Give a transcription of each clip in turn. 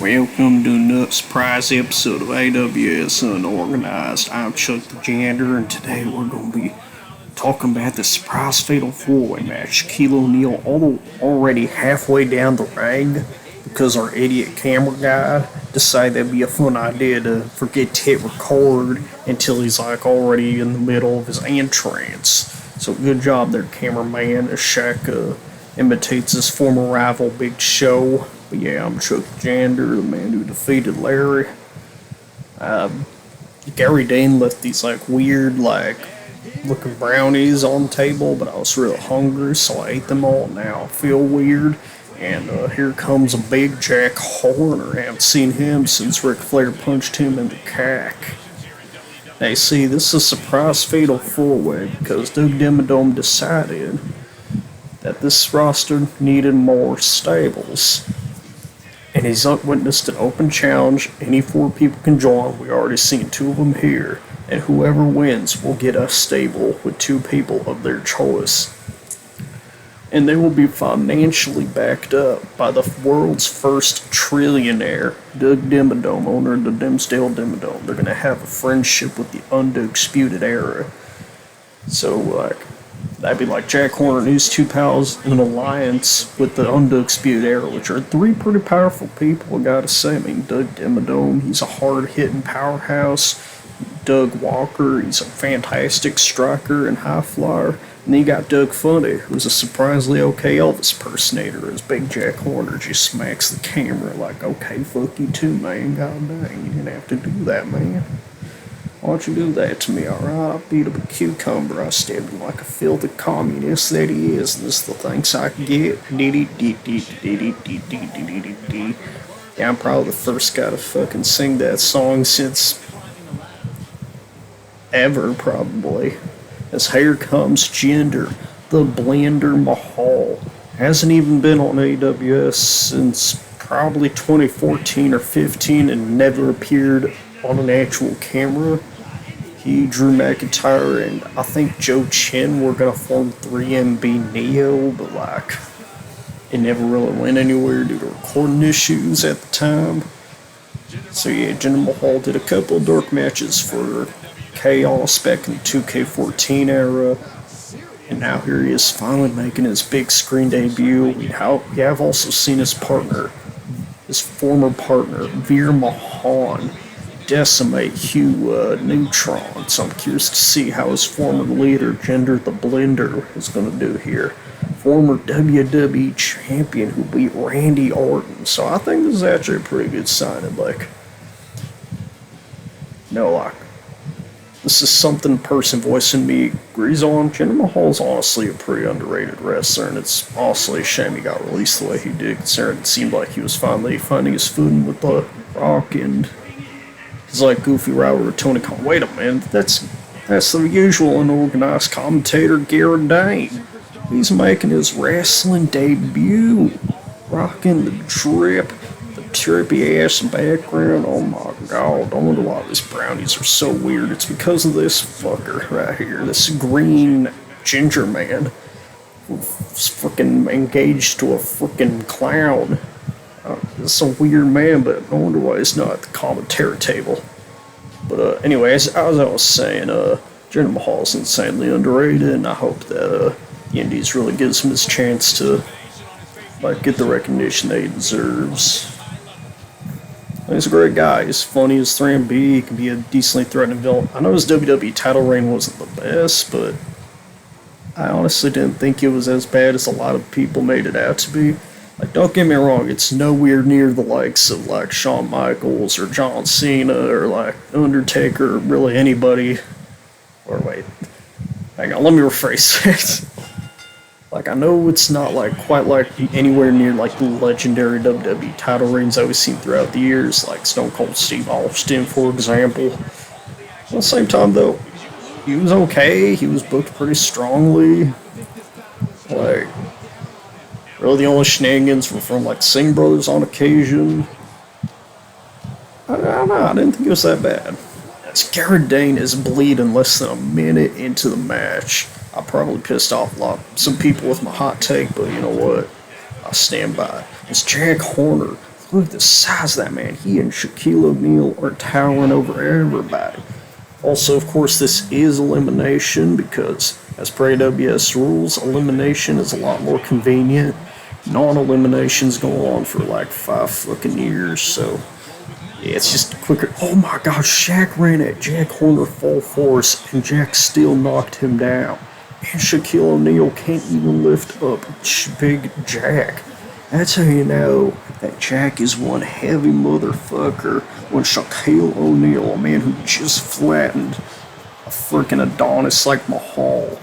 Welcome to another surprise episode of AWS Unorganized. I'm Chuck the Jinder, and today we're going to be talking about the surprise fatal four-way match. Shaquille O'Neal already halfway down the ring because our idiot camera guy decided that'd be a fun idea to forget to hit record until he's like already in the middle of his entrance. So good job there, cameraman. Shaq imitates his former rival Big Show. But yeah, I'm Chuck Jinder, the man who defeated Larry. Dane left these weird looking brownies on the table, but I was real hungry, so I ate them all. Now I feel weird. And here comes a big Jack Horner. I haven't seen him since Ric Flair punched him in the cack. Now you see, this is a surprise fatal four-way because Doug Dimmadome decided that this roster needed more stables. And he's witnessed an open challenge. Any four people can join. We already seen two of them here. And whoever wins will get a stable with two people of their choice. And they will be financially backed up by the world's first trillionaire, Doug Dimmadome, owner of the Dimsdale Dimmadome. They're going to have a friendship with the Un-Doug-sputed Era. So, that'd be like Jack Horner and his two pals in an alliance with the Un-Doug-sputed Era, which are three pretty powerful people, I gotta say. I mean, Doug Dimmadome, he's a hard-hitting powerhouse. Doug Walker, he's a fantastic striker and high flyer. And then you got Doug Funny, who's a surprisingly okay Elvis impersonator, as Big Jack Horner just smacks the camera like, okay, fuck you too, man. God dang, you didn't have to do that, man. Why don't you do that to me, alright? I beat up a cucumber. I stabbed him like a filthy communist that he is. And this is the thanks I get. Yeah, I'm probably the first guy to fucking sing that song since ever, probably. As here comes Jinder, the Blender Mahal. Hasn't even been on AWS since probably 2014 or 15 and never appeared on an actual camera. He, Drew McIntyre, and I think Joe Chin were gonna form 3MB Neo, but it never really went anywhere due to recording issues at the time. So yeah, Jinder Mahal did a couple of dark matches for Chaos back in the 2K14 era, and now here he is finally making his big screen debut. We have also seen his former partner, Veer Mahan, decimate Hugh Neutron, so I'm curious to see how his former leader, Jinder the Blender, is going to do here. Former WWE champion who beat Randy Orton, so I think this is actually a pretty good signing. This is something person voicing me agrees on. Jinder Mahal's honestly a pretty underrated wrestler, and it's honestly a shame he got released the way he did, considering it seemed like he was finally finding his footing with The Rock, and he's like goofy rival with Tony Khan. Wait a minute, that's the usual unorganized commentator, Dane. He's making his wrestling debut, rocking the trippy ass background. Oh my god, I wonder why these brownies are so weird. It's because of this fucker right here, this green ginger man who's freaking engaged to a freaking clown. It's a weird man, but I wonder why he's not at the commentary table. But anyways, as I was saying, Jinder Mahal is insanely underrated, and I hope that the Indies really gives him his chance to get the recognition that he deserves. He's a great guy. He's funny as 3MB. He can be a decently threatening villain. I know his WWE title reign wasn't the best, but I honestly didn't think it was as bad as a lot of people made it out to be. Don't get me wrong, it's nowhere near the likes of Shawn Michaels or John Cena or Undertaker or really anybody. Or wait, hang on, let me rephrase it. I know it's not quite anywhere near the legendary WWE title reigns that we've seen throughout the years, like Stone Cold Steve Austin, for example. At the same time, though, he was okay. He was booked pretty strongly. Really, the only shenanigans were from Singh Brothers on occasion. I don't know. I didn't think it was that bad. As Dane is bleeding less than a minute into the match. I probably pissed off some people with my hot take, but you know what? I stand by it. It's Jack Horner, Look at the size of that man. He and Shaquille O'Neal are towering over everybody. Also, of course, this is elimination because, as per AWS rules, elimination is a lot more convenient. Non-eliminations go on for like 5 fucking years, so yeah, it's just quicker. Oh my gosh, Shaq ran at Jack Horner full force, and Jack still knocked him down. And Shaquille O'Neal can't even lift up Big Jack. That's how you know that Jack is one heavy motherfucker. When Shaquille O'Neal, a man who just flattened a freaking Adonis like Mahal.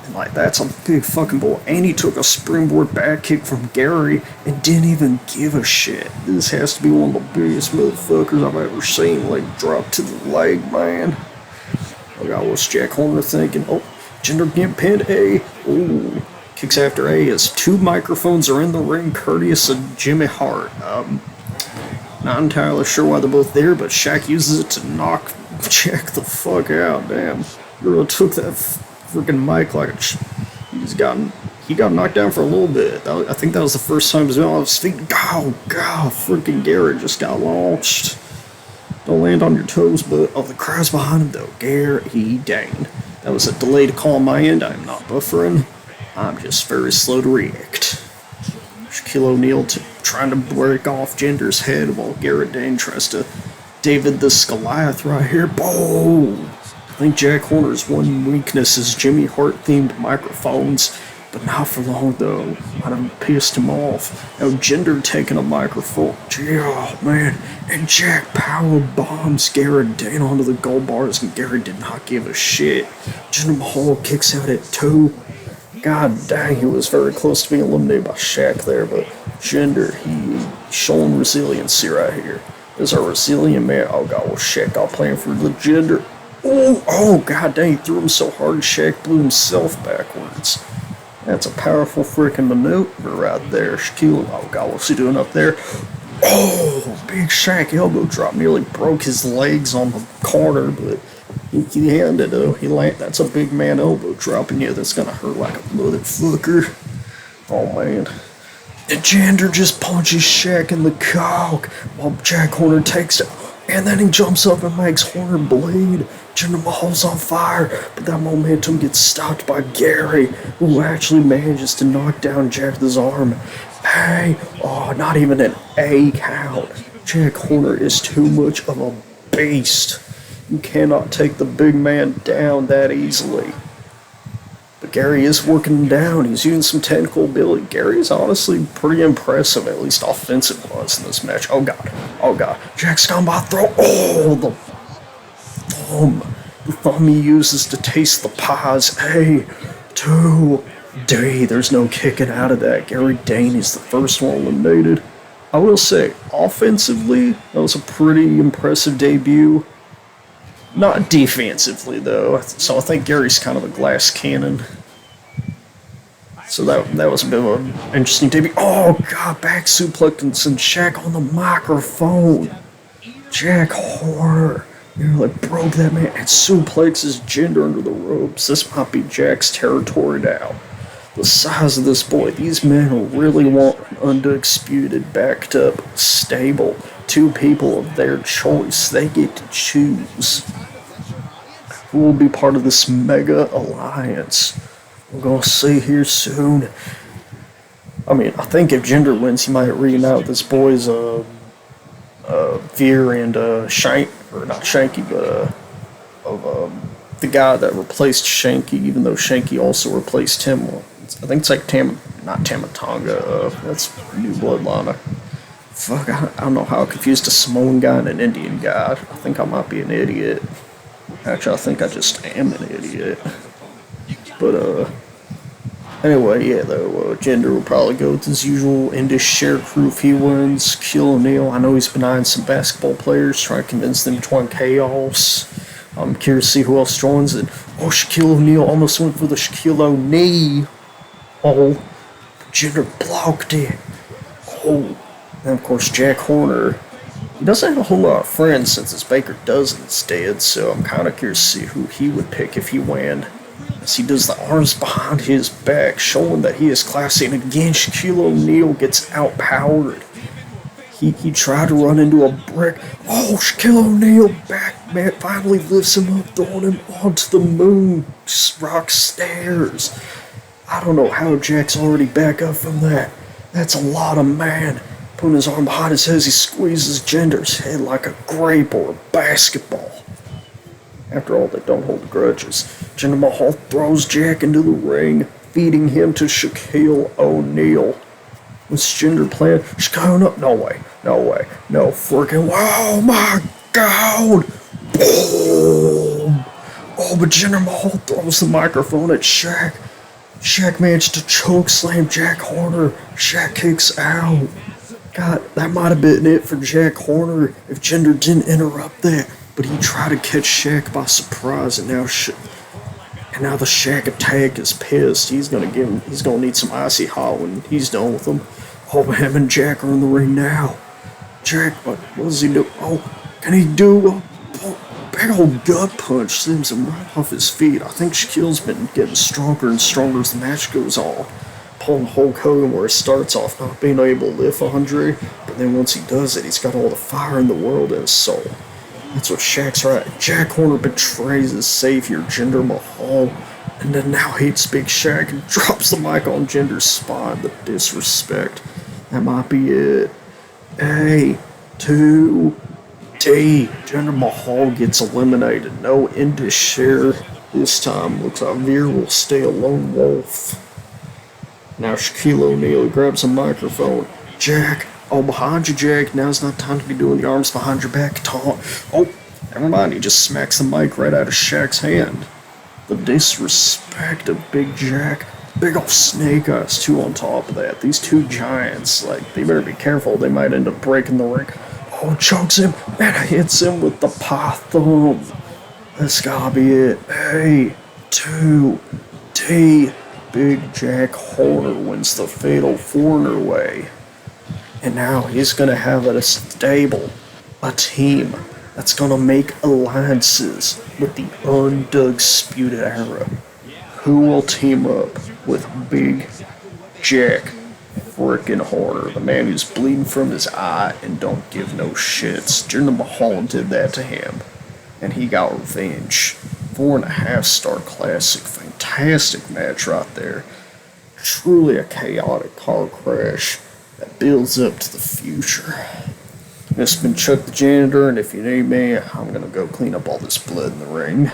And like, that's a big fucking boy. And he took a springboard back kick from Gary and didn't even give a shit. This has to be one of the biggest motherfuckers I've ever seen. Like, drop to the leg, man. Oh God, what's Jack Horner thinking? Oh, Jinder getting pinned. A. Ooh. Kicks after A as 2 microphones are in the ring, courteous of Jimmy Hart. Not entirely sure why they're both there, but Shaq uses it to knock Jack the fuck out. Damn, really took that freaking mic like he got knocked down for a little bit. I think that was the first time he's been on his feet. Oh God, freaking Garrett just got launched. Don't land on your toes, but oh, the crowd's behind him though. Gary Dane. That was a delayed call on my end. I'm not buffering. I'm just very slow to react. Shaquille O'Neal trying to break off Jinder's head while Garrett Dane tries to David the Goliath right here. Boom! I think Jack Horner's one weakness is Jimmy Hart themed microphones, but not for long though. Might have pissed him off. Now Jinder taking a microphone. Oh man. And Jack power bombs Garrett Dane onto the gold bars, and Garrett did not give a shit. Jinder Mahal kicks out at 2. God dang, he was very close to being eliminated by Shaq there, but Jinder, he's showing resiliency right here. There's a resilient man. Oh God, well Shaq got playing for the Jinder. Oh God dang, he threw him so hard Shaq blew himself backwards. That's a powerful freaking maneuver right there. Shaquille, oh God, what's he doing up there? Oh, big Shaq elbow drop, nearly broke his legs on the corner, but he landed though. That's a big man elbow drop, and yeah, that's gonna hurt like a motherfucker. Oh man. And Jinder just punches Shaq in the cock while Jack Horner takes it, and then he jumps up and makes Horner bleed. Jinder Mahal's on fire, but that momentum gets stopped by Gary, who actually manages to knock down Jack's arm. Hey, oh, not even an A count. Jack Horner is too much of a beast. You cannot take the big man down that easily. But Gary is working him down. He's using some technical ability. Gary's honestly pretty impressive, at least offensive-wise in this match. Oh God. Oh God. Jack's gone by throw. Oh, the thumb. The thumb he uses to taste the pies. A, 2, D. There's no kicking out of that. Gary Dane is the first one eliminated. I will say, offensively, that was a pretty impressive debut. Not defensively, though. So I think Gary's kind of a glass cannon. So that was a bit of an interesting debut. Oh, God, back suplex and Shaq on the microphone. Jack Horner nearly broke that man and suplexes Jinder under the ropes. This might be Jack's territory now. The size of this boy, these men really want an Un-Doug-sputed, backed up, stable, 2 people of their choice. They get to choose who will be part of this mega alliance. We're gonna see here soon. I mean, I think if Jinder wins, he might reunite with his boys, Veer and Shank, or not Shanky, but the guy that replaced Shanky, even though Shanky also replaced him. I think it's like not Tamatonga. That's New Bloodline. I don't know how I confused a Samoan guy and an Indian guy. I think I might be an idiot. Actually, I think I just am an idiot. But anyway, yeah, though, Jinder will probably go with his usual Indish share crew if he wins. Shaquille O'Neal, I know he's behind some basketball players, trying to convince them to join Chaos. I'm curious to see who else joins it. Oh, Shaquille O'Neal almost went for the Shaquille O'Neal. Oh, Jinder blocked it. Oh, and of course Jack Horner. He doesn't have a whole lot of friends since his Baker Dozen's dead, so I'm kind of curious to see who he would pick if he won. As he does the arms behind his back, showing that he is classy. And again, Shaquille O'Neal gets outpowered. He tried to run into a brick. Oh, Shaquille O'Neal back, man, finally lifts him up, throwing him onto the moon rock stairs. I don't know how Jack's already back up from that. That's a lot of man. Putting his arm behind his head as he squeezes Jinder's head like a grape or a basketball. After all, they don't hold grudges. Jinder Mahal throws Jack into the ring, feeding him to Shaquille O'Neal. What's Jinder playing? Shaquille O'Neal? No way. No way. No freaking way. Oh my god! Boom! Oh, but Jinder Mahal throws the microphone at Shaq. Shaq managed to choke slam Jack Horner. Shaq kicks out. God, that might have been it for Jack Horner if Jinder didn't interrupt that. But he tried to catch Shaq by surprise, and now the Shaq attack is pissed. He's gonna need some icy hot when he's done with him. Oh, him and Jack are in the ring now. Jack, what does he do? Oh, can he do a big old gut punch? Sends him right off his feet. I think Shaquille's been getting stronger and stronger as the match goes on. Pulling Hulk Hogan where it starts off not being able to lift Andre, but then once he does it, he's got all the fire in the world in his soul. That's what Shaq's right. Jack Horner betrays his savior, Jinder Mahal, and then now hates Big Shaq and drops the mic on Jinder's spine. The disrespect. That might be it. A, 2, D. Jinder Mahal gets eliminated. No Indus share this time. Looks like Veer will stay a lone wolf. Now Shaquille O'Neal grabs a microphone. Jack. Oh, behind you, Jack. Now's not time to be doing the arms behind your back taunt. Oh, never mind. He just smacks the mic right out of Shaq's hand. The disrespect of Big Jack. Big ol' snake eyes, too, on top of that. These two giants, like, they better be careful. They might end up breaking the ring. Oh, chokes him. And hits him with the python. That's gotta be it. Hey, 2, D. Big Jack Horner wins the fatal foreigner way. And now he's going to have a stable, a team that's going to make alliances with the Un-Doug-sputed Era. Who will team up with Big Jack frickin' Horner, the man who's bleeding from his eye and don't give no shits? Jinder Mahal did that to him, and he got revenge. 4.5-star classic, fantastic match right there. Truly a chaotic car crash that builds up to the future. This has been Chuck the Janitor, and if you need me, I'm gonna go clean up all this blood in the ring.